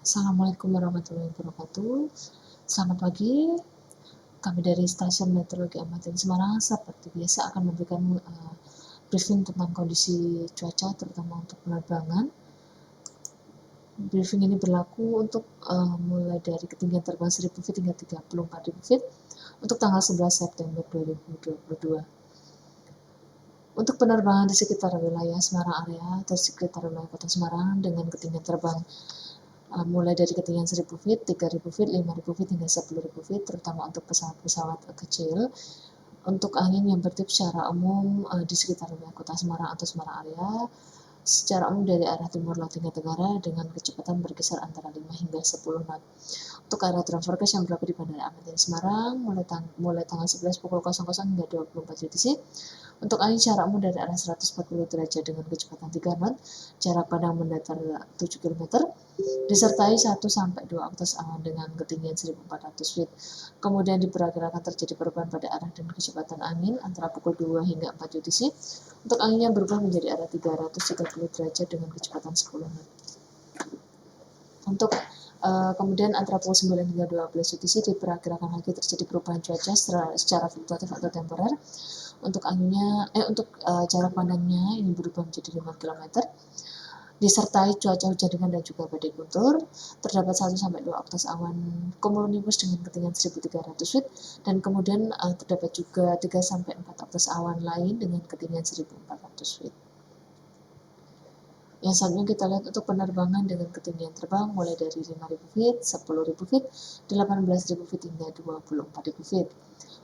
Assalamualaikum warahmatullahi wabarakatuh. Selamat pagi. Kami dari Stasiun Meteorologi Amatian Semarang seperti biasa akan memberikan briefing tentang kondisi cuaca, terutama untuk penerbangan. Briefing ini berlaku untuk mulai dari ketinggian terbang 1000 feet hingga 34.000 feet untuk tanggal 11 September 2022. Untuk penerbangan di sekitar wilayah Semarang area atau sekitar wilayah Kota Semarang dengan ketinggian terbang mulai dari ketinggian 1000 feet, 3000 feet, 5000 feet hingga 10.000 feet, terutama untuk pesawat-pesawat kecil. Untuk angin yang bertiup secara umum di sekitar wilayah Kota Semarang atau Semarang area secara umum dari arah timur laut hingga tenggara dengan kecepatan berkisar antara 5 hingga 10 knot. Untuk area ground forecast yang berlaku di Bandara Amatian Semarang mulai tanggal 11 pukul 00 hingga 24 UTC. Untuk angin secara umum dari arah 140 derajat dengan kecepatan 3 knot, jarak pandang mendatar 7 km, disertai 1-2 oktas awan dengan ketinggian 1400 feet. Kemudian diperkirakan terjadi perubahan pada arah dan kecepatan angin antara pukul 2 hingga 4 UTC. Untuk anginnya berubah menjadi arah 330 derajat dengan kecepatan 10 knot. Untuk kemudian antara pukul 9 hingga 12 UTC diperkirakan lagi terjadi perubahan cuaca secara fluktuatif atau temporer. Untuk anginnya jarak pandangnya ini berubah menjadi 5 km. Disertai cuaca hujan ringan dan juga badai guntur. Terdapat 1-2 oktas awan cumulonimbus dengan ketinggian 1300 feet dan kemudian terdapat juga 3-4 oktas awan lain dengan ketinggian 1400 feet. Yang selanjutnya kita lihat untuk penerbangan dengan ketinggian terbang mulai dari 5.000 feet, 10.000 feet, 18.000 feet hingga 24.000 feet.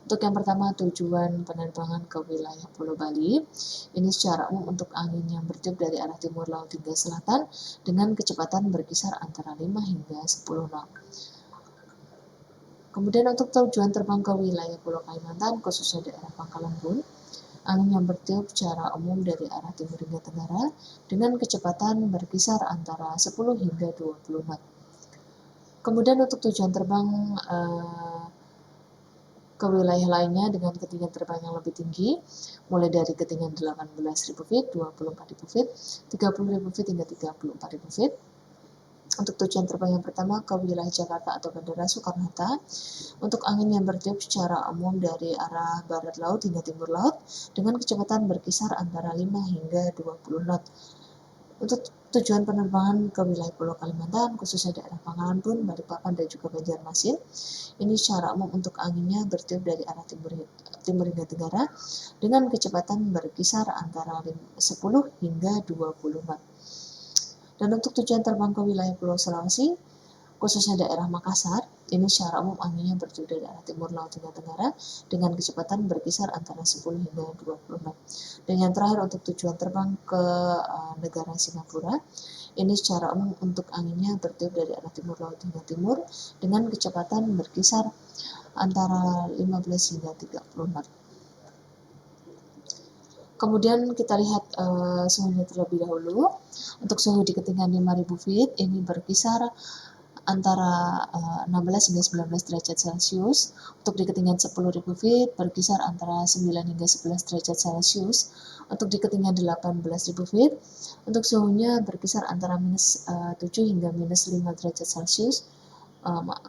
Untuk yang pertama, tujuan penerbangan ke wilayah Pulau Bali. Ini secara umum untuk angin yang bertiup dari arah timur laut hingga selatan dengan kecepatan berkisar antara 5 hingga 10 knot. Kemudian untuk tujuan terbang ke wilayah Pulau Kalimantan, khususnya daerah Pangkalan Bun, angin yang bertiup secara umum dari arah timur hingga tenggara dengan kecepatan berkisar antara 10 hingga 20 knot. Kemudian untuk tujuan terbang ke wilayah lainnya dengan ketinggian terbang yang lebih tinggi, mulai dari ketinggian 18.000 feet, 24.000 feet, 30.000 feet hingga 34.000 feet. Untuk tujuan terbang yang pertama ke wilayah Jakarta atau Bandara Soekarno-Hatta, untuk angin yang bertiup secara umum dari arah barat laut hingga timur laut dengan kecepatan berkisar antara 5 hingga 20 knot. Untuk tujuan penerbangan ke wilayah Pulau Kalimantan, khususnya daerah Pangkalan Bun, Balikpapan, dan juga Banjarmasin, ini secara umum untuk anginnya bertiup dari arah timur hingga tenggara dengan kecepatan berkisar antara 10 hingga 20 knot. Dan untuk tujuan terbang ke wilayah Pulau Sulawesi, khususnya daerah Makassar, ini secara umum anginnya bertiup dari arah timur laut hingga tenggara dengan kecepatan berkisar antara 10 hingga 20 knot. Dan yang terakhir untuk tujuan terbang ke negara Singapura, ini secara umum untuk anginnya bertiup dari arah timur laut hingga timur dengan kecepatan berkisar antara 15 hingga 30 knot. Kemudian kita lihat suhunya terlebih dahulu. Untuk suhu di ketinggian 5.000 feet ini berkisar antara 16 hingga 19 derajat Celcius. Untuk di ketinggian 10.000 feet berkisar antara 9 hingga 11 derajat Celcius. Untuk di ketinggian 18.000 feet, untuk suhunya berkisar antara minus 7 hingga minus 5 derajat Celcius.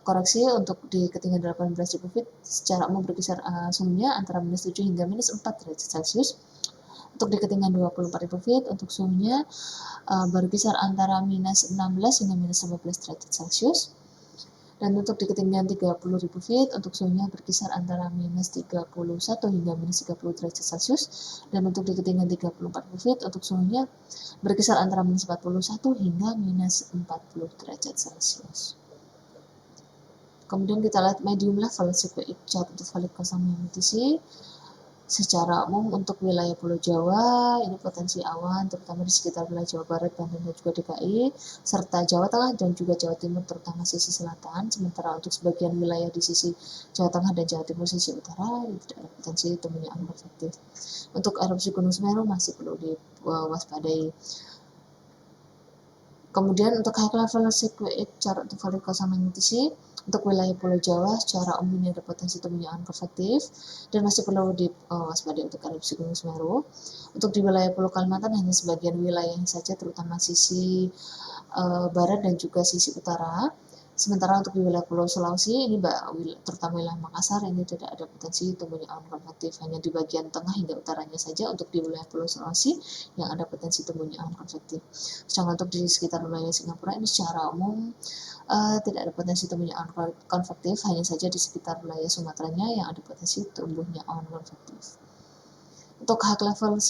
Koreksi, untuk di ketinggian 18.000 feet secara umum berkisar suhunya antara minus 7 hingga minus 4 derajat Celcius. Untuk di ketinggian 24.000 feet, untuk suhunya berkisar antara minus 16 hingga minus 15 derajat Celcius. Dan untuk di ketinggian 30.000 feet, untuk suhunya berkisar antara minus 31 hingga minus 30 derajat Celcius. Dan untuk di ketinggian 34.000 feet, untuk suhunya berkisar antara minus 41 hingga minus 40 derajat Celcius. Kemudian kita lihat medium level CPI chart untuk valid 05 UTC. Secara umum untuk wilayah Pulau Jawa, ini potensi awan terutama di sekitar wilayah Jawa Barat, Banten, dan juga DKI, serta Jawa Tengah dan juga Jawa Timur terutama sisi selatan. Sementara untuk sebagian wilayah di sisi Jawa Tengah dan Jawa Timur sisi utara, ini tidak ada potensi temunya awan efektif. Untuk erupsi Gunung Semeru masih perlu diwaspadai. Kemudian untuk high level circuit chart untuk valid causal magnitude untuk wilayah Pulau Jawa secara umum ini ada potensi terjadinya angin konvektif dan masih perlu diwaspadai untuk erupsi Gunung Semeru. Untuk di wilayah Pulau Kalimantan hanya sebagian wilayah saja, terutama sisi barat dan juga sisi utara. Sementara untuk di wilayah Pulau Sulawesi ini terutama wilayah Makassar ini tidak ada potensi tumbuhnya awan konvektif, hanya di bagian tengah hingga utaranya saja untuk di wilayah Pulau Sulawesi yang ada potensi tumbuhnya awan konvektif. Sedangkan untuk di sekitar wilayah Singapura ini secara umum tidak ada potensi tumbuhnya awan konvektif, hanya saja di sekitar wilayah Sumateranya yang ada potensi tumbuhnya awan konvektif. Untuk high level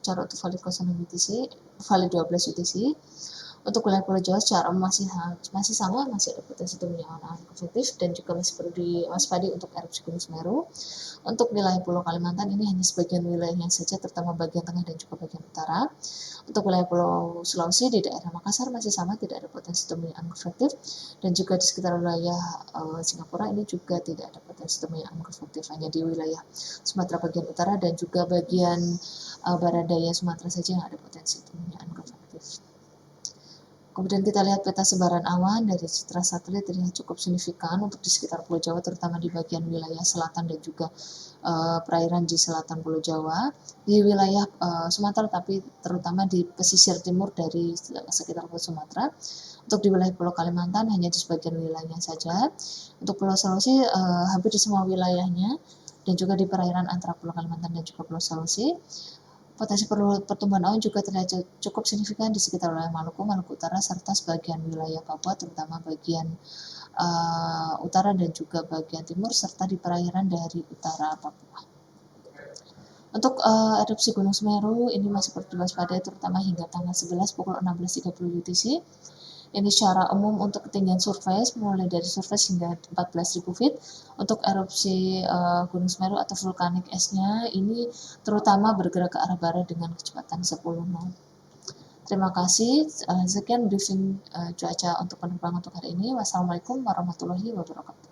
cara untuk valid 0 UTC, valid 12 UTC, untuk wilayah Pulau Jawa secara masih sama, masih ada potensi tumbuhnya awan konvektif dan juga masih perlu diwaspadai untuk erupsi Gunung Semeru. Untuk wilayah Pulau Kalimantan ini hanya sebagian wilayahnya saja, terutama bagian tengah dan juga bagian utara. Untuk wilayah Pulau Sulawesi di daerah Makassar masih sama, tidak ada potensi tumbuhnya awan konvektif, dan juga di sekitar wilayah Singapura ini juga tidak ada potensi tumbuhnya awan konvektif, hanya di wilayah Sumatera bagian utara dan juga bagian barat daya Sumatera saja yang ada potensi tumbuhnya awan konvektif. Kemudian kita lihat peta sebaran awan dari citra satelit terlihat cukup signifikan untuk di sekitar Pulau Jawa, terutama di bagian wilayah selatan dan juga perairan di selatan Pulau Jawa, di wilayah Sumatera, tapi terutama di pesisir timur dari sekitar Pulau Sumatera. Untuk di wilayah Pulau Kalimantan hanya di sebagian wilayahnya saja. Untuk Pulau Sulawesi hampir di semua wilayahnya, dan juga di perairan antara Pulau Kalimantan dan juga Pulau Sulawesi. Potensi pertumbuhan awan juga terlihat cukup signifikan di sekitar wilayah Maluku, Maluku Utara, serta sebagian wilayah Papua, terutama bagian utara dan juga bagian timur, serta di perairan dari utara Papua. Untuk erupsi Gunung Semeru ini masih perlu diwaspadai, terutama hingga tanggal 11 pukul 16.30 UTC. Ini secara umum untuk ketinggian surface mulai dari surface hingga 14.000 feet. Untuk erupsi Gunung Semeru atau vulkanik esnya ini terutama bergerak ke arah barat dengan kecepatan 10 knot. Terima kasih. Sekian briefing cuaca untuk penerbangan untuk hari ini. Wassalamualaikum warahmatullahi wabarakatuh.